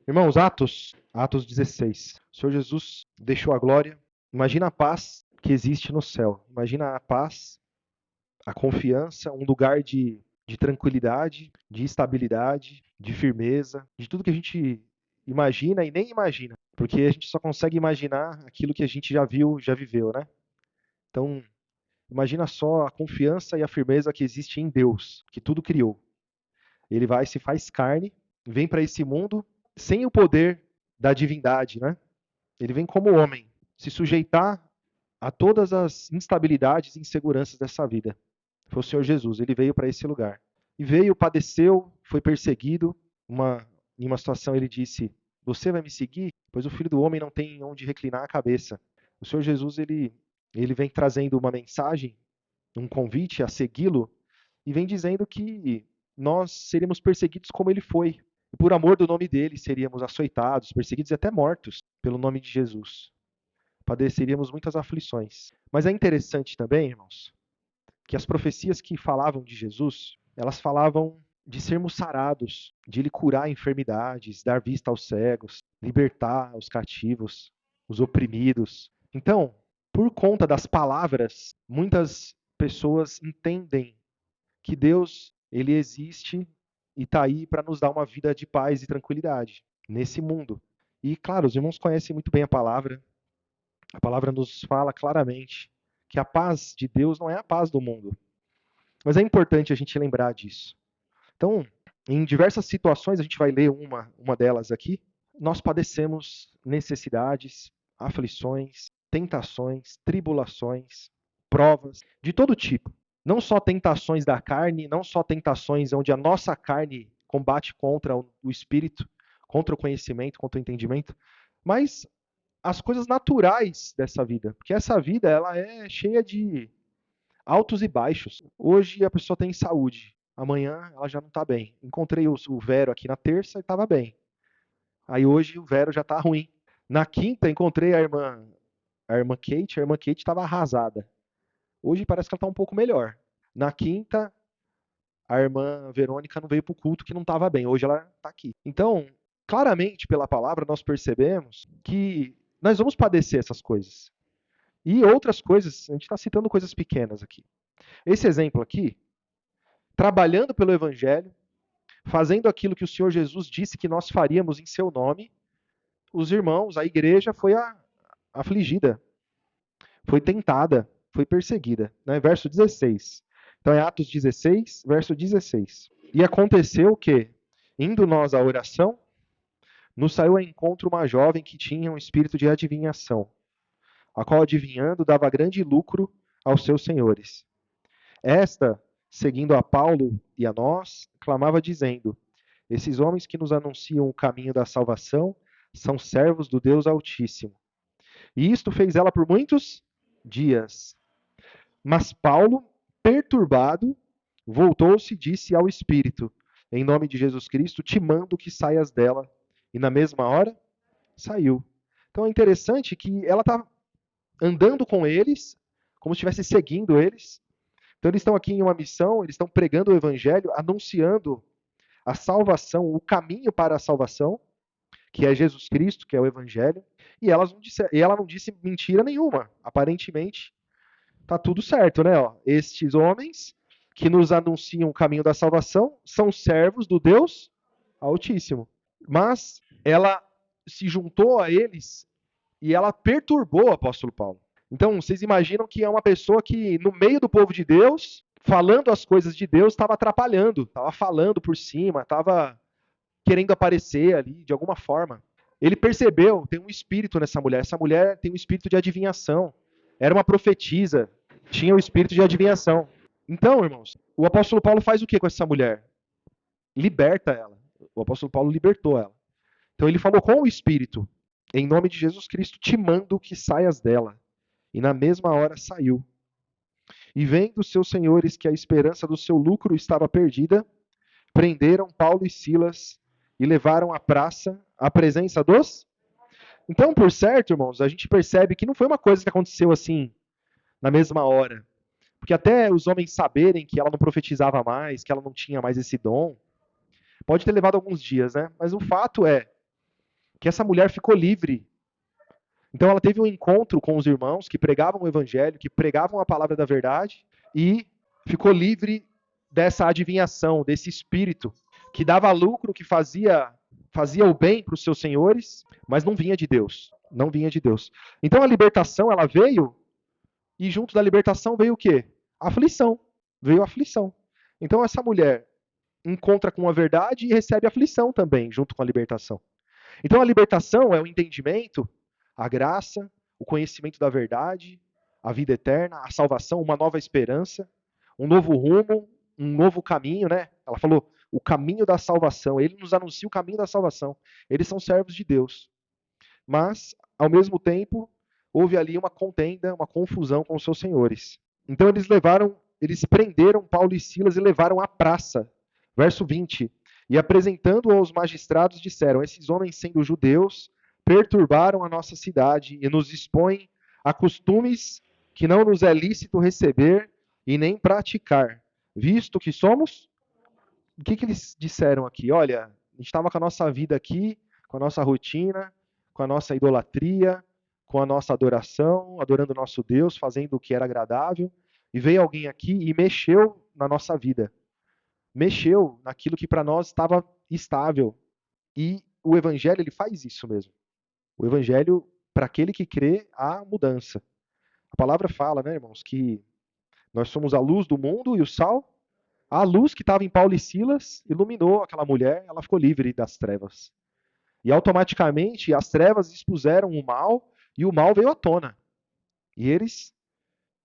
Irmãos, Atos 16. O Senhor Jesus deixou a glória. Imagina a paz que existe no céu. Imagina a paz, a confiança, um lugar de tranquilidade, de estabilidade, de firmeza, de tudo que a gente imagina e nem imagina. Porque a gente só consegue imaginar aquilo que a gente já viu, já viveu, né? Então, imagina só a confiança e a firmeza que existe em Deus, que tudo criou. Ele vai, se faz carne, vem para esse mundo sem o poder da divindade, né? Ele vem como homem, se sujeitar a todas as instabilidades e inseguranças dessa vida. Foi o Senhor Jesus, ele veio para esse lugar. E veio, padeceu, foi perseguido. Em uma situação ele disse: Você vai me seguir? Pois o Filho do Homem não tem onde reclinar a cabeça. O Senhor Jesus, ele vem trazendo uma mensagem, um convite a segui-lo, e vem dizendo que nós seríamos perseguidos como ele foi. E por amor do nome dele, seríamos açoitados, perseguidos e até mortos pelo nome de Jesus. Padeceríamos muitas aflições. Mas é interessante também, irmãos, que as profecias que falavam de Jesus, elas falavam de sermos sarados, de ele curar enfermidades, dar vista aos cegos, libertar os cativos, os oprimidos. Então, por conta das palavras, muitas pessoas entendem que Deus, ele existe e está aí para nos dar uma vida de paz e tranquilidade nesse mundo. E, claro, os irmãos conhecem muito bem a palavra nos fala claramente que a paz de Deus não é a paz do mundo. Mas é importante a gente lembrar disso. Então, em diversas situações, a gente vai ler uma delas aqui, nós padecemos necessidades, aflições, tentações, tribulações, provas de todo tipo. Não só tentações da carne, não só tentações onde a nossa carne combate contra o espírito, contra o conhecimento, contra o entendimento, mas as coisas naturais dessa vida, porque essa vida ela é cheia de altos e baixos. Hoje a pessoa tem saúde, amanhã ela já não está bem. Encontrei o Vero aqui na terça e estava bem. Aí hoje o Vero já está ruim. Na quinta encontrei a irmã Kate estava arrasada. Hoje parece que ela está um pouco melhor. Na quinta, a irmã Verônica não veio para o culto que não estava bem. Hoje ela está aqui. Então, claramente pela palavra nós percebemos que nós vamos padecer essas coisas. E outras coisas, a gente está citando coisas pequenas aqui. Esse exemplo aqui, trabalhando pelo Evangelho, fazendo aquilo que o Senhor Jesus disse que nós faríamos em seu nome, os irmãos, a igreja foi afligida, foi tentada, foi perseguida. Né? Verso 16. Então é Atos 16, verso 16. E aconteceu que, indo nós à oração, nos saiu ao encontro uma jovem que tinha um espírito de adivinhação, a qual adivinhando dava grande lucro aos seus senhores. Esta, seguindo a Paulo e a nós, clamava dizendo: Esses homens que nos anunciam o caminho da salvação são servos do Deus Altíssimo. E isto fez ela por muitos dias. Mas Paulo, perturbado, voltou-se e disse ao Espírito: Em nome de Jesus Cristo, te mando que saias dela. E na mesma hora, saiu. Então é interessante que ela está andando com eles, como se estivesse seguindo eles. Então eles estão aqui em uma missão, eles estão pregando o Evangelho, anunciando a salvação, o caminho para a salvação, que é Jesus Cristo, que é o Evangelho, e ela não disse mentira nenhuma. Aparentemente, está tudo certo, né? Ó, estes homens que nos anunciam o caminho da salvação são servos do Deus Altíssimo. Mas ela se juntou a eles e ela perturbou o apóstolo Paulo. Então, vocês imaginam que é uma pessoa que, no meio do povo de Deus, falando as coisas de Deus, estava atrapalhando, estava falando por cima, estava querendo aparecer ali de alguma forma. Ele percebeu, tem um espírito nessa mulher. Essa mulher tem um espírito de adivinhação. Era uma profetisa, tinha o espírito de adivinhação. Então, irmãos, o apóstolo Paulo faz o que com essa mulher? Liberta ela. O apóstolo Paulo libertou ela. Então ele falou com o espírito: Em nome de Jesus Cristo, te mando que saias dela. E na mesma hora saiu. E vendo seus senhores que a esperança do seu lucro estava perdida, prenderam Paulo e Silas e levaram à praça à presença dos. Então, por certo, irmãos, a gente percebe que não foi uma coisa que aconteceu assim, na mesma hora. Porque até os homens saberem que ela não profetizava mais, que ela não tinha mais esse dom, pode ter levado alguns dias, né? Mas o fato é que essa mulher ficou livre. Então ela teve um encontro com os irmãos que pregavam o evangelho, que pregavam a palavra da verdade, e ficou livre dessa adivinhação, desse espírito que dava lucro, que fazia o bem para os seus senhores, mas não vinha de Deus. Não vinha de Deus. Então a libertação, ela veio, e junto da libertação veio o quê? A aflição. Veio a aflição. Então essa mulher encontra com a verdade e recebe aflição também, junto com a libertação. Então a libertação é o entendimento, a graça, o conhecimento da verdade, a vida eterna, a salvação, uma nova esperança, um novo rumo, um novo caminho, né? Ela falou, o caminho da salvação. Ele nos anuncia o caminho da salvação. Eles são servos de Deus. Mas, ao mesmo tempo, houve ali uma contenda, uma confusão com os seus senhores. Então eles prenderam Paulo e Silas e levaram à praça. Verso 20. E apresentando aos magistrados, disseram: esses homens, sendo judeus, perturbaram a nossa cidade e nos expõem a costumes que não nos é lícito receber e nem praticar, visto que somos. O que eles disseram aqui? Olha, a gente estava com a nossa vida aqui, com a nossa rotina, com a nossa idolatria, com a nossa adoração, adorando o nosso Deus, fazendo o que era agradável, e veio alguém aqui e mexeu na nossa vida. Mexeu naquilo que para nós estava estável. E o evangelho, ele faz isso mesmo. O evangelho, para aquele que crê, há mudança. A palavra fala, né, irmãos, que nós somos a luz do mundo e o sal. A luz que estava em Paulo e Silas iluminou aquela mulher, ela ficou livre das trevas. E automaticamente as trevas expuseram o mal e o mal veio à tona. E eles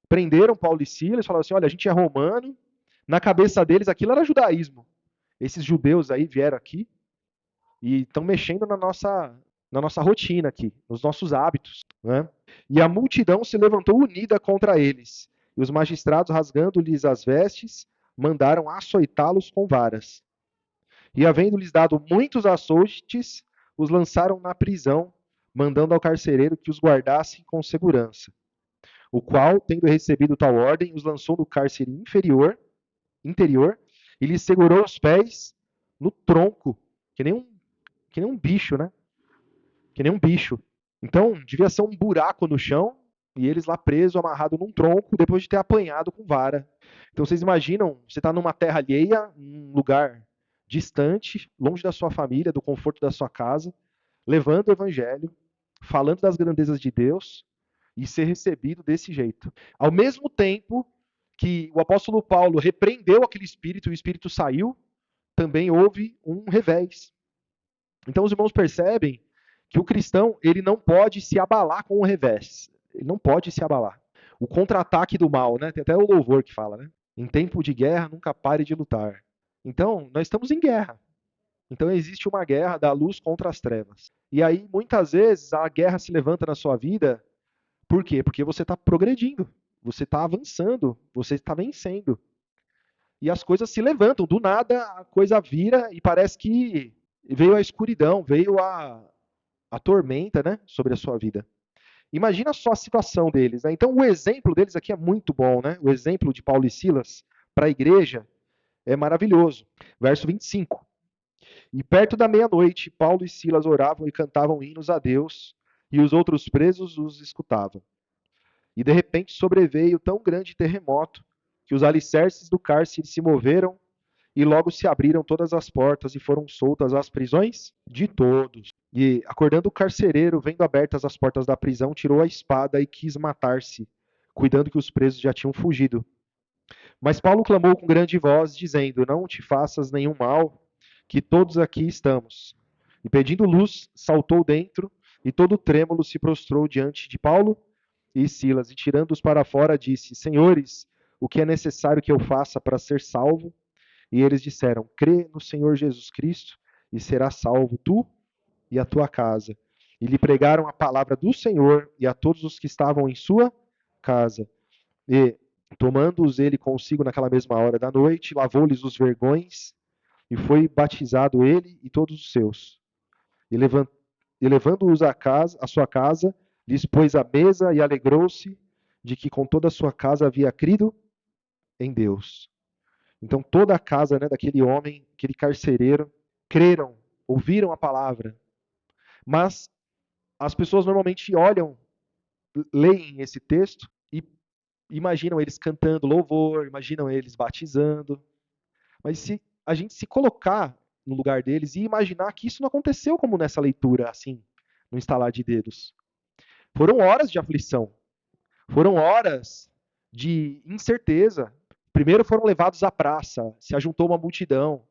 prenderam Paulo e Silas, falaram assim: olha, a gente é romano, na cabeça deles aquilo era judaísmo. Esses judeus aí vieram aqui e estão mexendo na nossa rotina aqui, nos nossos hábitos. Né? E a multidão se levantou unida contra eles. E os magistrados, rasgando-lhes as vestes, mandaram açoitá-los com varas. E havendo-lhes dado muitos açoites, os lançaram na prisão, mandando ao carcereiro que os guardasse com segurança. O qual, tendo recebido tal ordem, os lançou no cárcere interior, e lhes segurou os pés no tronco, que nem um bicho, né? Que nem um bicho. Então, devia ser um buraco no chão, e eles lá presos, amarrados num tronco, depois de ter apanhado com vara. Então, vocês imaginam, você está numa terra alheia, num lugar distante, longe da sua família, do conforto da sua casa, levando o evangelho, falando das grandezas de Deus, e ser recebido desse jeito. Ao mesmo tempo que o apóstolo Paulo repreendeu aquele espírito e o espírito saiu, também houve um revés. Então os irmãos percebem que o cristão, ele não pode se abalar com o revés. Ele não pode se abalar. O contra-ataque do mal, né? Tem até o louvor que fala, né? Em tempo de guerra, nunca pare de lutar. Então, nós estamos em guerra. Então existe uma guerra da luz contra as trevas. E aí, muitas vezes, a guerra se levanta na sua vida. Por quê? Porque você está progredindo, você está avançando, você está vencendo. E as coisas se levantam, do nada a coisa vira e parece que veio a escuridão, veio a tormenta, né, sobre a sua vida. Imagina só a situação deles. Né? Então o exemplo deles aqui é muito bom. Né? O exemplo de Paulo e Silas para a igreja é maravilhoso. Verso 25. E perto da meia-noite, Paulo e Silas oravam e cantavam hinos a Deus, e os outros presos os escutavam. E de repente sobreveio tão grande terremoto que os alicerces do cárcere se moveram e logo se abriram todas as portas e foram soltas as prisões de todos. E acordando o carcereiro, vendo abertas as portas da prisão, tirou a espada e quis matar-se, cuidando que os presos já tinham fugido. Mas Paulo clamou com grande voz, dizendo: não te faças nenhum mal, que todos aqui estamos. E pedindo luz, saltou dentro, e todo trêmulo se prostrou diante de Paulo e Silas, e tirando-os para fora, disse: senhores, o que é necessário que eu faça para ser salvo? E eles disseram: crê no Senhor Jesus Cristo, e serás salvo tu e a tua casa. E lhe pregaram a palavra do Senhor e a todos os que estavam em sua casa. E, tomando-os ele consigo naquela mesma hora da noite, lavou-lhes os vergões, e foi batizado ele e todos os seus. E levando-os à sua casa, lhes pôs a mesa e alegrou-se de que com toda a sua casa havia crido em Deus. Então toda a casa, né, daquele homem, aquele carcereiro, creram, ouviram a palavra. Mas as pessoas normalmente olham, leem esse texto e imaginam eles cantando louvor, imaginam eles batizando. Mas se a gente se colocar no lugar deles e imaginar que isso não aconteceu como nessa leitura, assim, no instalar de dedos. Foram horas de aflição, foram horas de incerteza. Primeiro foram levados à praça, se ajuntou uma multidão,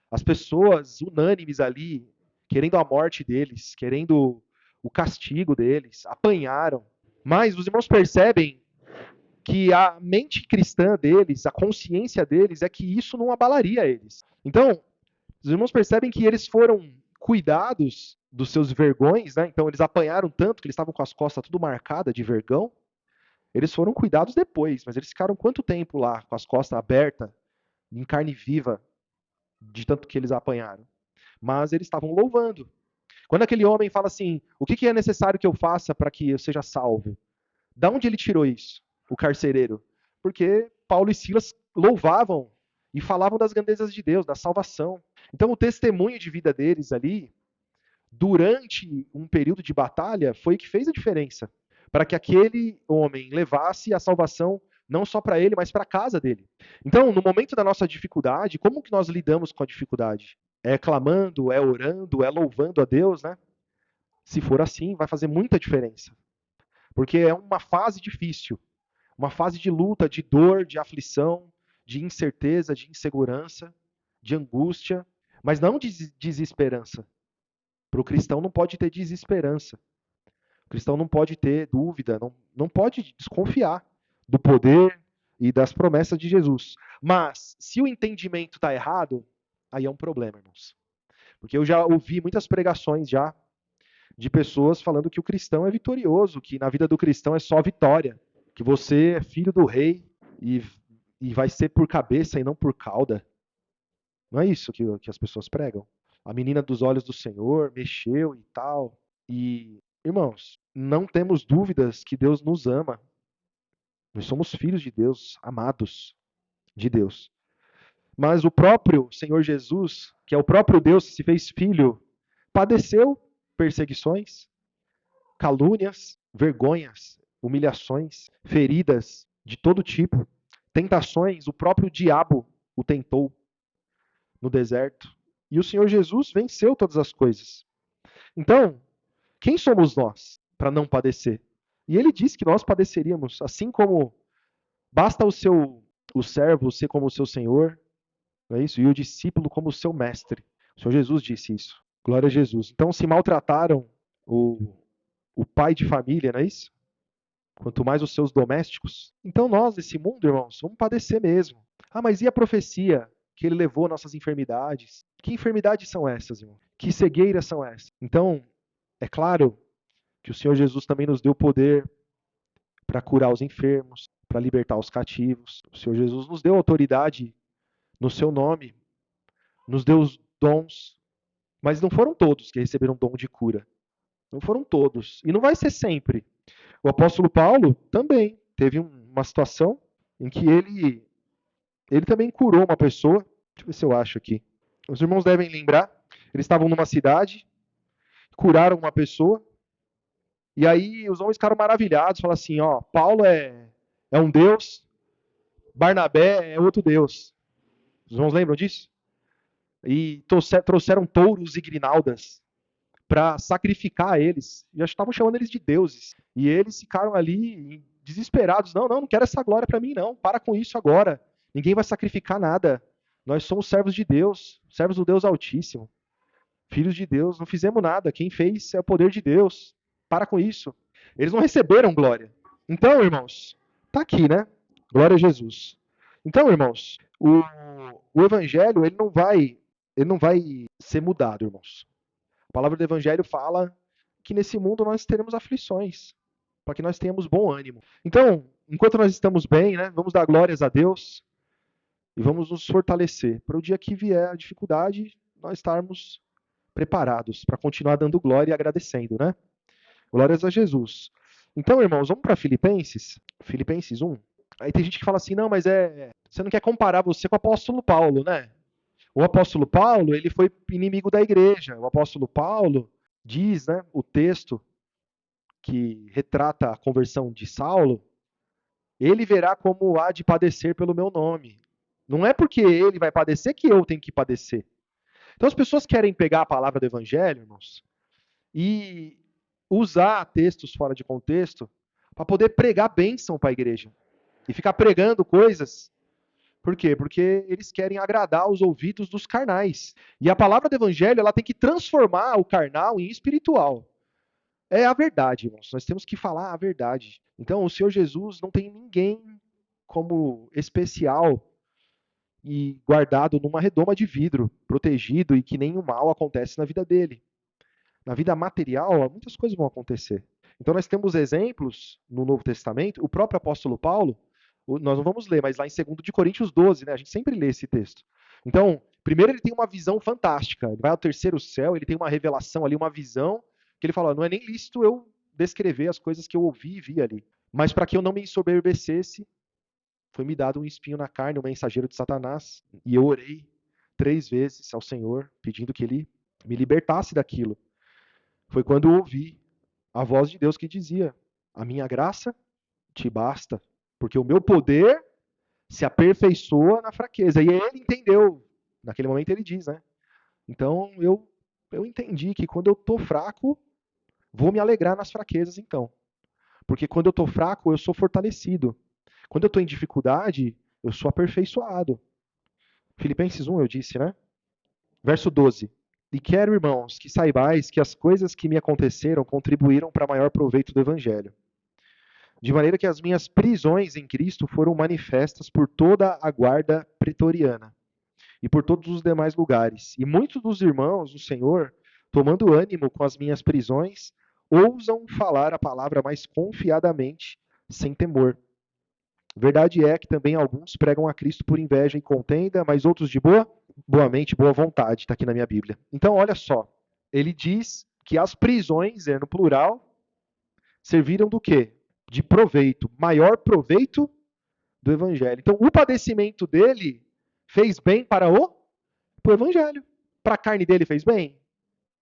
as pessoas unânimes ali, querendo a morte deles, querendo o castigo deles, apanharam. Mas os irmãos percebem que a mente cristã deles, a consciência deles, é que isso não abalaria eles. Então, os irmãos percebem que eles foram cuidados dos seus vergões, né? Então, eles apanharam tanto que eles estavam com as costas tudo marcadas de vergão. Eles foram cuidados depois, mas eles ficaram quanto tempo lá, com as costas abertas, em carne viva, de tanto que eles apanharam? Mas eles estavam louvando. Quando aquele homem fala assim, o que é necessário que eu faça para que eu seja salvo? Da onde ele tirou isso? O carcereiro. Porque Paulo e Silas louvavam e falavam das grandezas de Deus, da salvação. Então o testemunho de vida deles ali, durante um período de batalha, foi o que fez a diferença. Para que aquele homem levasse a salvação não só para ele, mas para a casa dele. Então, no momento da nossa dificuldade, como que nós lidamos com a dificuldade? É clamando, é orando, é louvando a Deus, né? Se for assim, vai fazer muita diferença. Porque é uma fase difícil, uma fase de luta, de dor, de aflição, de incerteza, de insegurança, de angústia, mas não de desesperança. Para o cristão não pode ter desesperança. O cristão não pode ter dúvida, não pode desconfiar do poder e das promessas de Jesus. Mas, se o entendimento está errado, aí é um problema, irmãos. Porque eu já ouvi muitas pregações já de pessoas falando que o cristão é vitorioso, que na vida do cristão é só vitória, que você é filho do rei e vai ser por cabeça e não por cauda. Não é isso que as pessoas pregam. A menina dos olhos do Senhor mexeu e tal. E, irmãos, não temos dúvidas que Deus nos ama. Nós somos filhos de Deus, amados de Deus. Mas o próprio Senhor Jesus, que é o próprio Deus que se fez filho, padeceu perseguições, calúnias, vergonhas, humilhações, feridas de todo tipo, tentações, o próprio diabo o tentou no deserto. E o Senhor Jesus venceu todas as coisas. Então, quem somos nós para não padecer? E ele disse que nós padeceríamos, assim como basta o servo ser como o seu senhor, não é isso? E o discípulo como o seu mestre. O Senhor Jesus disse isso. Glória a Jesus. Então, se maltrataram o pai de família, não é isso? Quanto mais os seus domésticos. Então nós, nesse mundo, irmãos, vamos padecer mesmo. Ah, mas e a profecia que ele levou nossas enfermidades? Que enfermidades são essas, irmão? Que cegueiras são essas? Então, é claro que o Senhor Jesus também nos deu poder para curar os enfermos, para libertar os cativos. O Senhor Jesus nos deu autoridade no seu nome, nos deu os dons, mas não foram todos que receberam dom de cura. Não foram todos. E não vai ser sempre. O apóstolo Paulo também teve uma situação em que ele também curou uma pessoa. Deixa eu ver se eu acho aqui. Os irmãos devem lembrar. Eles estavam numa cidade, curaram uma pessoa, e aí os homens ficaram maravilhados, falaram assim, ó, Paulo é um Deus, Barnabé é outro Deus. Os irmãos lembram disso? E trouxeram touros e grinaldas para sacrificar eles. Já estavam chamando eles de deuses. E eles ficaram ali desesperados. Não quero essa glória para mim, não. Para com isso agora. Ninguém vai sacrificar nada. Nós somos servos de Deus, servos do Deus Altíssimo. Filhos de Deus, não fizemos nada. Quem fez é o poder de Deus. Para com isso. Eles não receberam glória. Então, irmãos, tá aqui, né? Glória a Jesus. Então, irmãos, o evangelho, ele não vai ser mudado, irmãos. A palavra do Evangelho fala que nesse mundo nós teremos aflições, para que nós tenhamos bom ânimo. Então, enquanto nós estamos bem, né, vamos dar glórias a Deus e vamos nos fortalecer para o dia que vier a dificuldade, nós estarmos preparados para continuar dando glória e agradecendo, né? Glórias a Jesus. Então, irmãos, vamos para Filipenses, Filipenses 1. Aí tem gente que fala assim, não, mas você não quer comparar você com o apóstolo Paulo, né? O apóstolo Paulo, ele foi inimigo da igreja. O apóstolo Paulo, Diz, né, o texto que retrata a conversão de Saulo, ele verá como há de padecer pelo meu nome. Não é porque ele vai padecer que eu tenho que padecer. Então as pessoas querem pegar a palavra do evangelho, irmãos, e usar textos fora de contexto para poder pregar bênção para a igreja. E ficar pregando coisas. Por quê? Porque eles querem agradar os ouvidos dos carnais. E a palavra do evangelho, ela tem que transformar o carnal em espiritual. É a verdade, irmãos. Nós temos que falar a verdade. Então, o Senhor Jesus não tem ninguém como especial e guardado numa redoma de vidro, protegido e que nenhum mal acontece na vida dele. Na vida material, muitas coisas vão acontecer. Então, nós temos exemplos no Novo Testamento, o próprio apóstolo Paulo, nós não vamos ler, mas lá em 2 de Coríntios 12, né, a gente sempre lê esse texto. Então, primeiro ele tem uma visão fantástica, ele vai ao terceiro céu, ele tem uma revelação ali, uma visão, que ele fala, não é nem lícito eu descrever as coisas que eu ouvi e vi ali. Mas para que eu não me ensoberbecesse, foi-me dado um espinho na carne, um mensageiro de Satanás, e eu orei 3 vezes ao Senhor, pedindo que ele me libertasse daquilo. Foi quando eu ouvi a voz de Deus que dizia: a minha graça te basta, porque o meu poder se aperfeiçoa na fraqueza. E ele entendeu. Naquele momento ele diz, né? Então eu entendi que quando eu estou fraco, vou me alegrar nas fraquezas então. Porque quando eu estou fraco, eu sou fortalecido. Quando eu estou em dificuldade, eu sou aperfeiçoado. Filipenses 1 eu disse, né? Verso 12. E quero, irmãos, que saibais que as coisas que me aconteceram contribuíram para maior proveito do Evangelho. De maneira que as minhas prisões em Cristo foram manifestas por toda a guarda pretoriana e por todos os demais lugares. E muitos dos irmãos do Senhor, tomando ânimo com as minhas prisões, ousam falar a palavra mais confiadamente, sem temor. Verdade é que também alguns pregam a Cristo por inveja e contenda, mas outros de boa mente, boa vontade, está aqui na minha Bíblia. Então, olha só, ele diz que as prisões, no plural, serviram do quê? De proveito, maior proveito do evangelho. Então, o padecimento dele fez bem para o evangelho. Para a carne dele fez bem?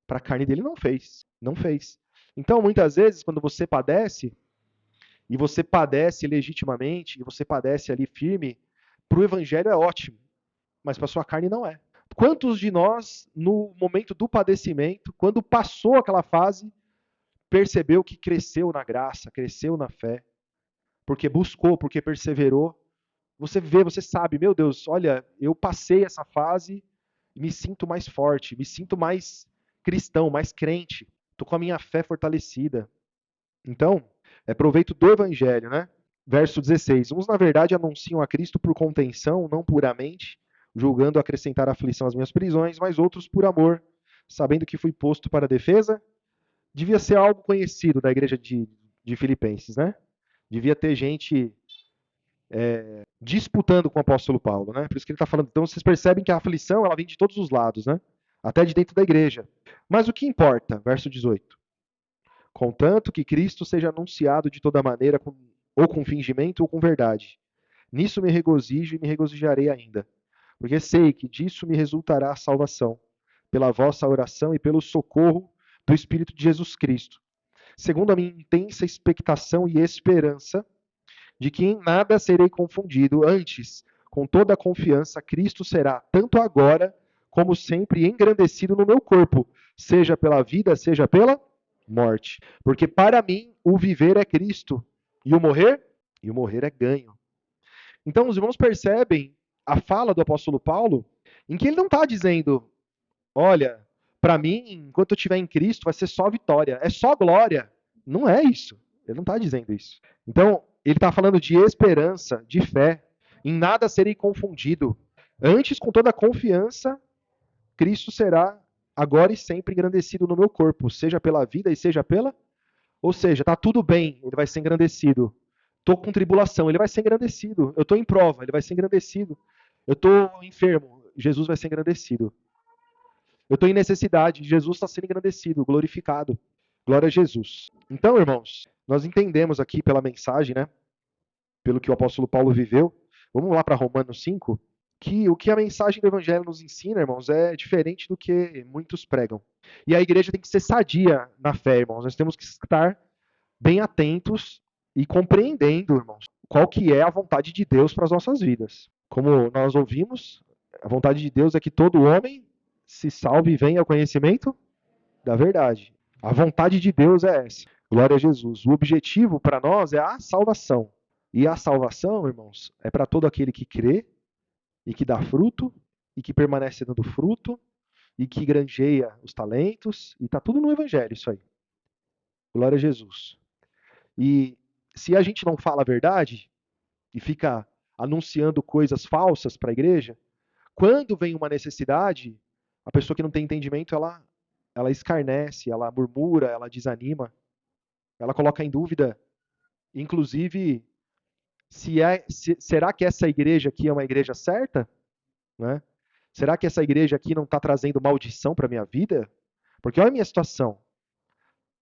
Para a carne dele não fez. Não fez. Então, muitas vezes, quando você padece, e você padece legitimamente, e você padece ali firme, para o evangelho é ótimo, mas para a sua carne não é. Quantos de nós, no momento do padecimento, quando passou aquela fase, percebeu que cresceu na graça, cresceu na fé, porque buscou, porque perseverou? Você vê, você sabe, meu Deus, olha, eu passei essa fase e me sinto mais forte, me sinto mais cristão, mais crente, estou com a minha fé fortalecida. Então, é proveito do evangelho, né? Verso 16. Uns, na verdade, anunciam a Cristo por contenção, não puramente, julgando acrescentar aflição às minhas prisões, mas outros por amor, sabendo que fui posto para a defesa. Devia ser algo conhecido da igreja de Filipenses, né? Devia ter gente disputando com o apóstolo Paulo, né? Por isso que ele está falando. Então vocês percebem que a aflição ela vem de todos os lados, né? Até de dentro da igreja. Mas o que importa? Verso 18. Contanto que Cristo seja anunciado de toda maneira, ou com fingimento ou com verdade. Nisso me regozijo e me regozijarei ainda, porque sei que disso me resultará a salvação, pela vossa oração e pelo socorro do Espírito de Jesus Cristo, segundo a minha intensa expectação e esperança de que em nada serei confundido, antes, com toda a confiança, Cristo será, tanto agora como sempre, engrandecido no meu corpo, seja pela vida, seja pela morte. Porque para mim o viver é Cristo, e o morrer? E o morrer é ganho. Então os irmãos percebem a fala do apóstolo Paulo, em que ele não está dizendo, olha, para mim, enquanto eu estiver em Cristo, vai ser só vitória, é só glória. Não é isso. Ele não está dizendo isso. Então, ele está falando de esperança, de fé, em nada serei confundido. Antes, com toda a confiança, Cristo será agora e sempre engrandecido no meu corpo, seja pela vida e seja pela. Ou seja, está tudo bem, ele vai ser engrandecido. Estou com tribulação, ele vai ser engrandecido. Eu estou em prova, ele vai ser engrandecido. Eu estou enfermo, Jesus vai ser engrandecido. Eu estou em necessidade, Jesus está sendo engrandecido, glorificado. Glória a Jesus. Então, irmãos, nós entendemos aqui pela mensagem, né? Pelo que o apóstolo Paulo viveu. Vamos lá para Romanos 5. que o que a mensagem do Evangelho nos ensina, irmãos, é diferente do que muitos pregam. E a igreja tem que ser sadia na fé, irmãos. Nós temos que estar bem atentos e compreendendo, irmãos, qual que é a vontade de Deus para as nossas vidas. Como nós ouvimos, a vontade de Deus é que todo homem se salve e venha ao conhecimento da verdade. A vontade de Deus é essa. Glória a Jesus. O objetivo para nós é a salvação. E a salvação, irmãos, é para todo aquele que crê e que dá fruto e que permanece dando fruto e que granjeia os talentos. E está tudo no Evangelho isso aí. Glória a Jesus. E se a gente não fala a verdade e fica anunciando coisas falsas para a igreja, quando vem uma necessidade, a pessoa que não tem entendimento, ela escarnece, ela murmura, ela desanima, ela coloca em dúvida, inclusive, será que essa igreja aqui é uma igreja certa? Né? Será que essa igreja aqui não está trazendo maldição para a minha vida? Porque olha a minha situação.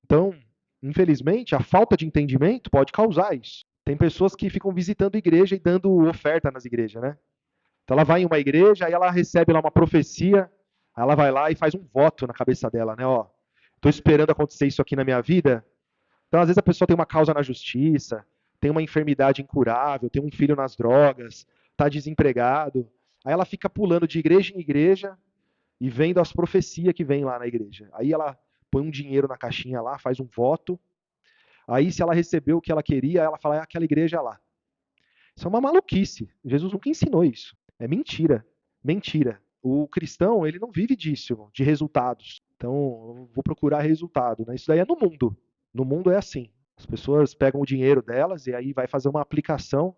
Então, infelizmente, a falta de entendimento pode causar isso. Tem pessoas que ficam visitando igreja e dando oferta nas igrejas, né? Então ela vai em uma igreja, aí ela recebe lá uma profecia, aí ela vai lá e faz um voto na cabeça dela, né? Ó, estou esperando acontecer isso aqui na minha vida. Então, às vezes, a pessoa tem uma causa na justiça, tem uma enfermidade incurável, tem um filho nas drogas, está desempregado. Aí ela fica pulando de igreja em igreja e vendo as profecias que vem lá na igreja. Aí ela põe um dinheiro na caixinha lá, faz um voto. Aí, se ela recebeu o que ela queria, ela fala, é aquela igreja lá. Isso é uma maluquice. Jesus nunca ensinou isso. É mentira. Mentira. O cristão, ele não vive disso, de resultados. Então, eu vou procurar resultado. Né? Isso daí é no mundo. No mundo é assim. As pessoas pegam o dinheiro delas e aí vai fazer uma aplicação.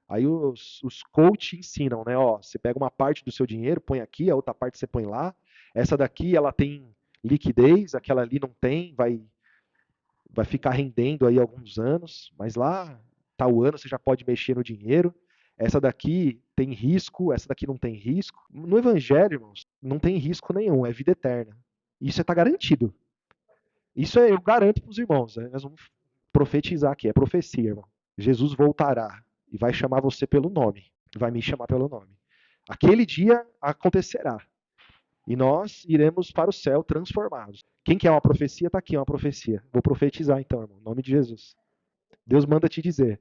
Aí os coach ensinam, né? Ó, você pega uma parte do seu dinheiro, põe aqui, a outra parte você põe lá. Essa daqui, ela tem liquidez, aquela ali não tem, vai ficar rendendo aí alguns anos, mas lá, tal ano, você já pode mexer no dinheiro. Essa daqui tem risco, essa daqui não tem risco. No Evangelho, irmãos, não tem risco nenhum, é vida eterna. Isso está garantido. Isso eu garanto para os irmãos. Né? Nós vamos profetizar aqui, é profecia, irmão. Jesus voltará e vai chamar você pelo nome. Vai me chamar pelo nome. Aquele dia acontecerá. E nós iremos para o céu transformados. Quem quer uma profecia, está aqui uma profecia. Vou profetizar então, irmão, em nome de Jesus. Deus manda te dizer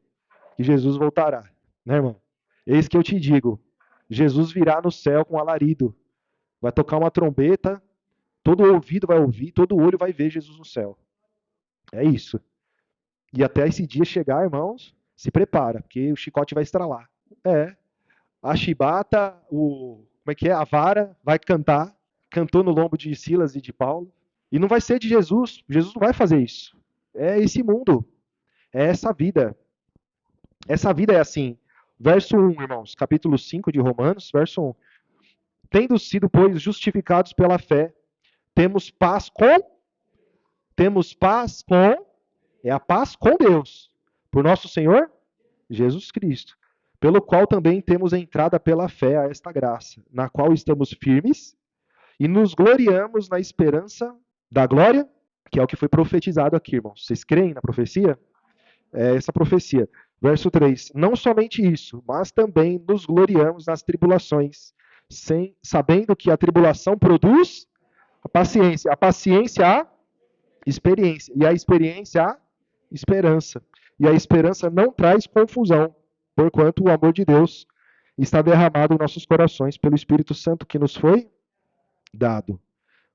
que Jesus voltará, né, irmão? Eis que eu te digo, Jesus virá no céu com alarido. Vai tocar uma trombeta, todo ouvido vai ouvir, todo olho vai ver Jesus no céu. É isso. E até esse dia chegar, irmãos, se prepara, porque o chicote vai estralar. É. A chibata, como é que é? A vara vai cantar. Cantou no lombo de Silas e de Paulo. E não vai ser de Jesus. Jesus não vai fazer isso. É esse mundo. É essa vida. Essa vida é assim. Verso 1, irmãos. Capítulo 5 de Romanos, verso 1. Tendo sido, pois, justificados pela fé, temos paz com... Temos paz com... É a paz com Deus. Por nosso Senhor Jesus Cristo. Pelo qual também temos entrada pela fé a esta graça, na qual estamos firmes e nos gloriamos na esperança da glória, que é o que foi profetizado aqui, irmãos. Vocês creem na profecia? É essa profecia. Verso 3. Não somente isso, mas também nos gloriamos nas tribulações, sabendo que a tribulação produz a paciência a experiência, e a experiência a esperança. E a esperança não traz confusão, porquanto o amor de Deus está derramado em nossos corações pelo Espírito Santo que nos foi dado.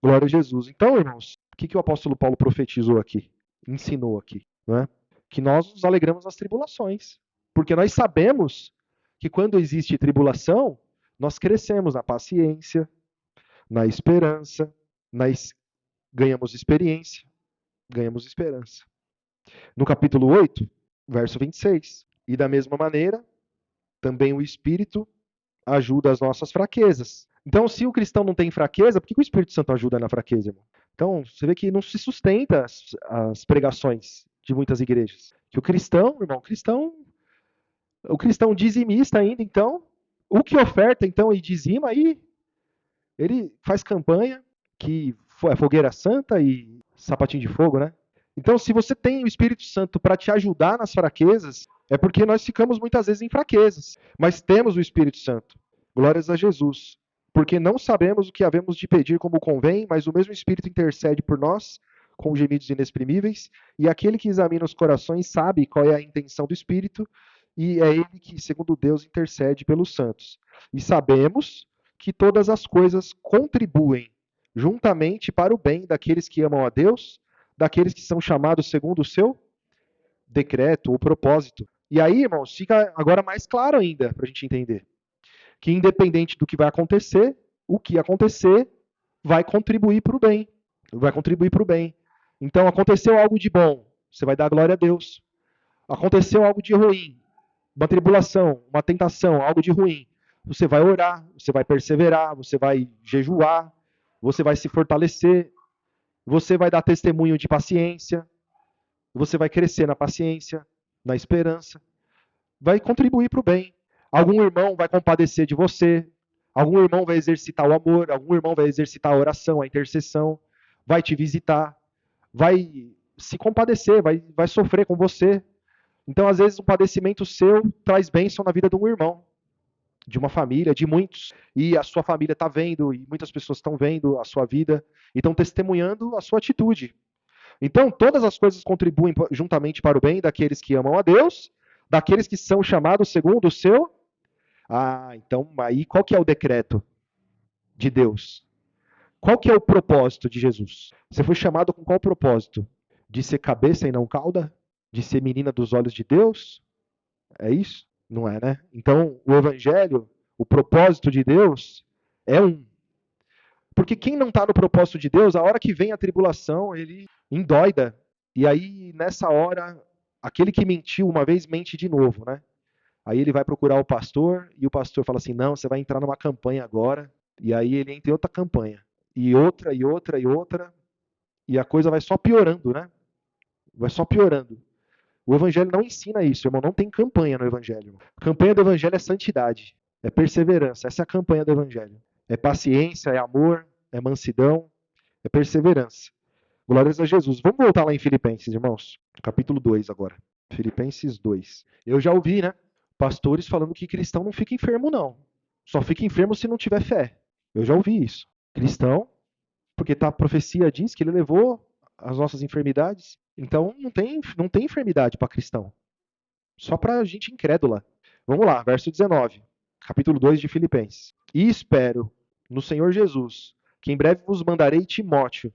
Glória a Jesus. Então, irmãos, o que o apóstolo Paulo profetizou aqui? Ensinou aqui, não é? Que nós nos alegramos nas tribulações. Porque nós sabemos que quando existe tribulação, nós crescemos na paciência, na esperança, ganhamos experiência, ganhamos esperança. No capítulo 8, verso 26. E da mesma maneira, também o Espírito ajuda as nossas fraquezas. Então, se o cristão não tem fraqueza, por que o Espírito Santo ajuda na fraqueza, irmão? Então, você vê que não se sustenta as pregações de muitas igrejas. Que o cristão, irmão, o cristão dizimista ainda, então, o que oferta, então, e dizima, aí ele faz campanha, que é fogueira santa e sapatinho de fogo, né? Então, se você tem o Espírito Santo para te ajudar nas fraquezas, é porque nós ficamos muitas vezes em fraquezas, mas temos o Espírito Santo. Glórias a Jesus. Porque não sabemos o que havemos de pedir como convém, mas o mesmo Espírito intercede por nós com gemidos inexprimíveis, e aquele que examina os corações sabe qual é a intenção do Espírito, e é ele que, segundo Deus, intercede pelos santos. E sabemos que todas as coisas contribuem juntamente para o bem daqueles que amam a Deus, daqueles que são chamados segundo o seu decreto ou propósito. E aí, irmãos, fica agora mais claro ainda para a gente entender que independente do que vai acontecer, o que acontecer vai contribuir para o bem. Vai contribuir para o bem. Então, aconteceu algo de bom, você vai dar glória a Deus. Aconteceu algo de ruim, uma tribulação, uma tentação, algo de ruim. Você vai orar, você vai perseverar, você vai jejuar, você vai se fortalecer, você vai dar testemunho de paciência, você vai crescer na paciência, na esperança, vai contribuir para o bem. Algum irmão vai compadecer de você, algum irmão vai exercitar o amor, algum irmão vai exercitar a oração, a intercessão, vai te visitar, vai se compadecer, vai sofrer com você. Então, às vezes, um padecimento seu traz bênção na vida de um irmão, de uma família, de muitos. E a sua família está vendo, e muitas pessoas estão vendo a sua vida e estão testemunhando a sua atitude. Então, todas as coisas contribuem juntamente para o bem daqueles que amam a Deus, daqueles que são chamados segundo o seu. Ah, então aí qual que é o decreto de Deus? Qual que é o propósito de Jesus? Você foi chamado com qual propósito? De ser cabeça e não cauda? De ser menina dos olhos de Deus? É isso? Não é, né? Então, o evangelho, o propósito de Deus é um. Porque quem não está no propósito de Deus, a hora que vem a tribulação, ele endoida. E aí, nessa hora, aquele que mentiu uma vez mente de novo, né? Aí ele vai procurar o pastor e o pastor fala assim: não, você vai entrar numa campanha agora. E aí ele entra em outra campanha. E outra, e outra, e outra. E a coisa vai só piorando, né? Vai só piorando. O evangelho não ensina isso, irmão. Não tem campanha no evangelho. A campanha do evangelho é santidade, é perseverança. Essa é a campanha do evangelho. É paciência, é amor, é mansidão, é perseverança. Glórias a Jesus. Vamos voltar lá em Filipenses, irmãos. Capítulo 2 agora. Filipenses 2. Eu já ouvi, né? Pastores falando que cristão não fica enfermo, não. Só fica enfermo se não tiver fé. Eu já ouvi isso. Cristão, porque a profecia diz que ele levou as nossas enfermidades. Então não tem enfermidade para cristão. Só para gente incrédula. Vamos lá, verso 19. Capítulo 2 de Filipenses. E espero no Senhor Jesus que em breve vos mandarei Timóteo,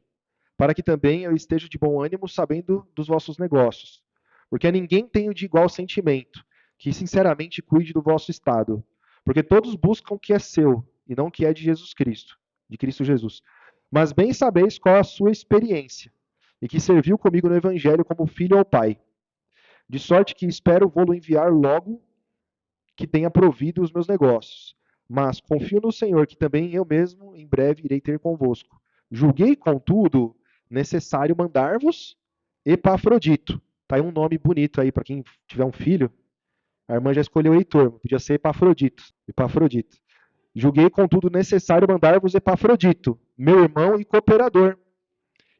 para que também eu esteja de bom ânimo sabendo dos vossos negócios. Porque a ninguém tenho de igual sentimento, que sinceramente cuide do vosso estado. Porque todos buscam o que é seu, e não o que é de Jesus Cristo, de Cristo Jesus. Mas bem sabeis qual a sua experiência, e que serviu comigo no Evangelho como filho ao Pai. De sorte que espero vou-lo enviar logo que tenha provido os meus negócios. Mas confio no Senhor que também eu mesmo em breve irei ter convosco. Julguei, contudo, necessário mandar-vos Epafrodito. Tá aí um nome bonito aí para quem tiver um filho. A irmã já escolheu Heitor, podia ser Epafrodito. Epafrodito. Julguei, contudo, necessário mandar-vos Epafrodito, meu irmão e cooperador,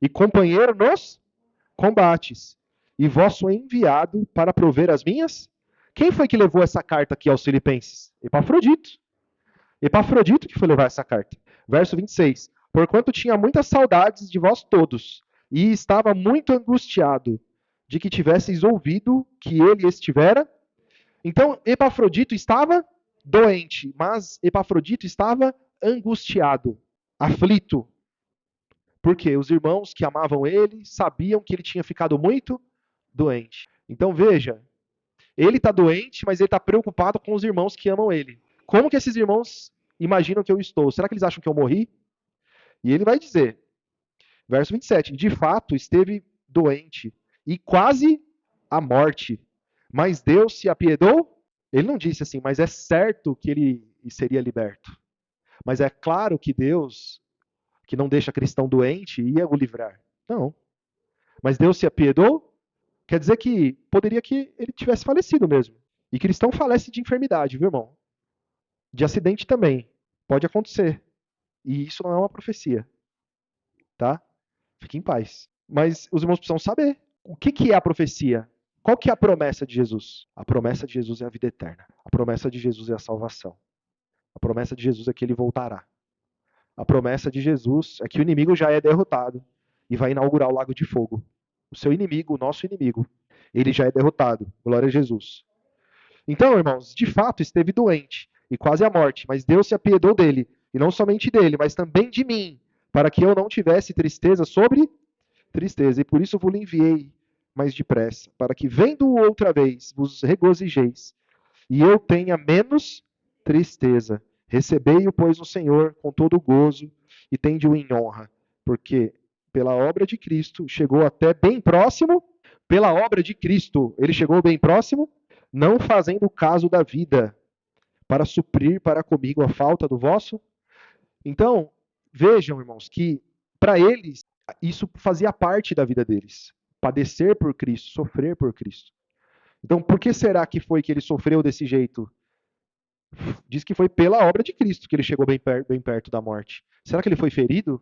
e companheiro nos combates, e vosso enviado para prover as minhas. Quem foi que levou essa carta aqui aos Filipenses? Epafrodito. Epafrodito que foi levar essa carta. Verso 26. Porquanto tinha muitas saudades de vós todos, e estava muito angustiado de que tivesseis ouvido que ele estivera. Então, Epafrodito estava doente, mas Epafrodito estava angustiado, aflito. Porque os irmãos que amavam ele sabiam que ele tinha ficado muito doente. Então veja, ele está doente, mas ele está preocupado com os irmãos que amam ele. Como que esses irmãos imaginam que eu estou? Será que eles acham que eu morri? E ele vai dizer, verso 27, de fato esteve doente e quase à morte, mas Deus se apiedou. Ele não disse assim, mas é certo que ele seria liberto. Mas é claro que Deus, que não deixa cristão doente, ia o livrar. Não. Mas Deus se apiedou? Quer dizer que poderia que ele tivesse falecido mesmo. E cristão falece de enfermidade, viu, irmão? De acidente também. Pode acontecer. E isso não é uma profecia. Tá? Fique em paz. Mas os irmãos precisam saber. O que é a profecia? Qual que é a promessa de Jesus? A promessa de Jesus é a vida eterna. A promessa de Jesus é a salvação. A promessa de Jesus é que ele voltará. A promessa de Jesus é que o inimigo já é derrotado e vai inaugurar o lago de fogo. O seu inimigo, o nosso inimigo, ele já é derrotado. Glória a Jesus. Então, irmãos, de fato esteve doente e quase à morte, mas Deus se apiedou dele, e não somente dele, mas também de mim, para que eu não tivesse tristeza sobre tristeza, e por isso vos enviei mais depressa, para que, vendo-o outra vez, vos regozijeis, e eu tenha menos tristeza. Recebei-o, pois, no Senhor com todo o gozo, e tende-o em honra, porque pela obra de Cristo chegou até bem próximo, pela obra de Cristo ele chegou bem próximo, não fazendo caso da vida, para suprir para comigo a falta do vosso. Então, vejam, irmãos, que para eles isso fazia parte da vida deles. Padecer por Cristo, sofrer por Cristo. Então, por que será que foi que ele sofreu desse jeito? Diz que foi pela obra de Cristo que ele chegou bem perto da morte. Será que ele foi ferido?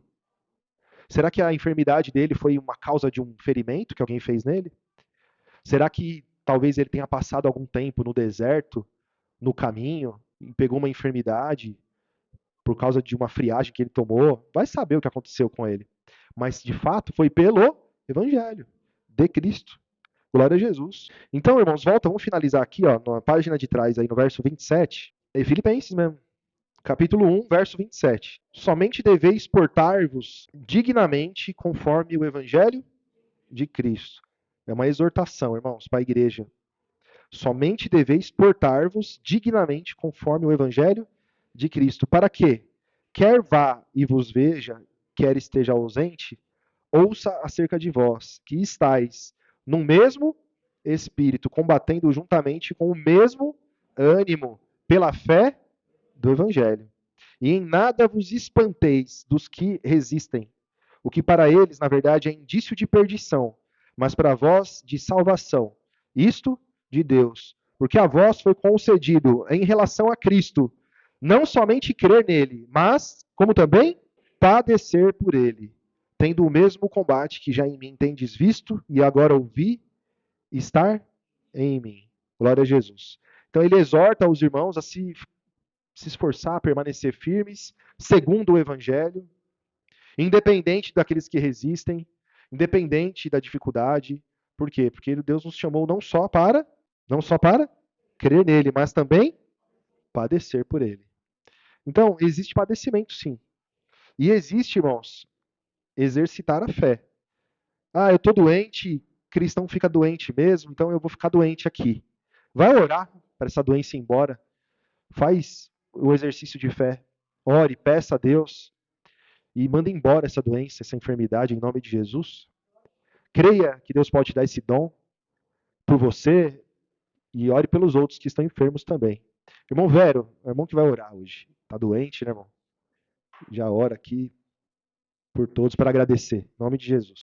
Será que a enfermidade dele foi uma causa de um ferimento que alguém fez nele? Será que talvez ele tenha passado algum tempo no deserto, no caminho, e pegou uma enfermidade por causa de uma friagem que ele tomou? Vai saber o que aconteceu com ele. Mas de fato foi pelo Evangelho de Cristo. Glória a Jesus. Então, irmãos, vamos finalizar aqui, ó, na página de trás, aí no verso 27. É Filipenses mesmo. Capítulo 1, verso 27. Somente deveis portar-vos dignamente conforme o Evangelho de Cristo. É uma exortação, irmãos, para a igreja. Somente deveis portar-vos dignamente conforme o Evangelho de Cristo. Para quê? Quer vá e vos veja, quer esteja ausente, ouça acerca de vós, que estáis no mesmo espírito, combatendo juntamente com o mesmo ânimo, pela fé do Evangelho. E em nada vos espanteis dos que resistem, o que para eles, na verdade, é indício de perdição, mas para vós de salvação. Isto de Deus. Porque a vós foi concedido, em relação a Cristo, não somente crer nele, mas, como também, padecer por ele, tendo o mesmo combate que já em mim tendes visto e agora ouvi estar em mim. Glória a Jesus. Então ele exorta os irmãos a se esforçar, a permanecer firmes, segundo o Evangelho, independente daqueles que resistem, independente da dificuldade. Por quê? Porque Deus nos chamou não só para crer nele, mas também padecer por ele. Então, existe padecimento, sim. E existe, irmãos, exercitar a fé. Ah, eu estou doente, cristão fica doente mesmo, então eu vou ficar doente aqui. Vai orar para essa doença ir embora. Faz o exercício de fé. Ore, peça a Deus e manda embora essa doença, essa enfermidade, em nome de Jesus. Creia que Deus pode te dar esse dom por você e ore pelos outros que estão enfermos também. Irmão Vero, é o irmão que vai orar hoje. Está doente, né, irmão? Já ora aqui por todos para agradecer. Em nome de Jesus.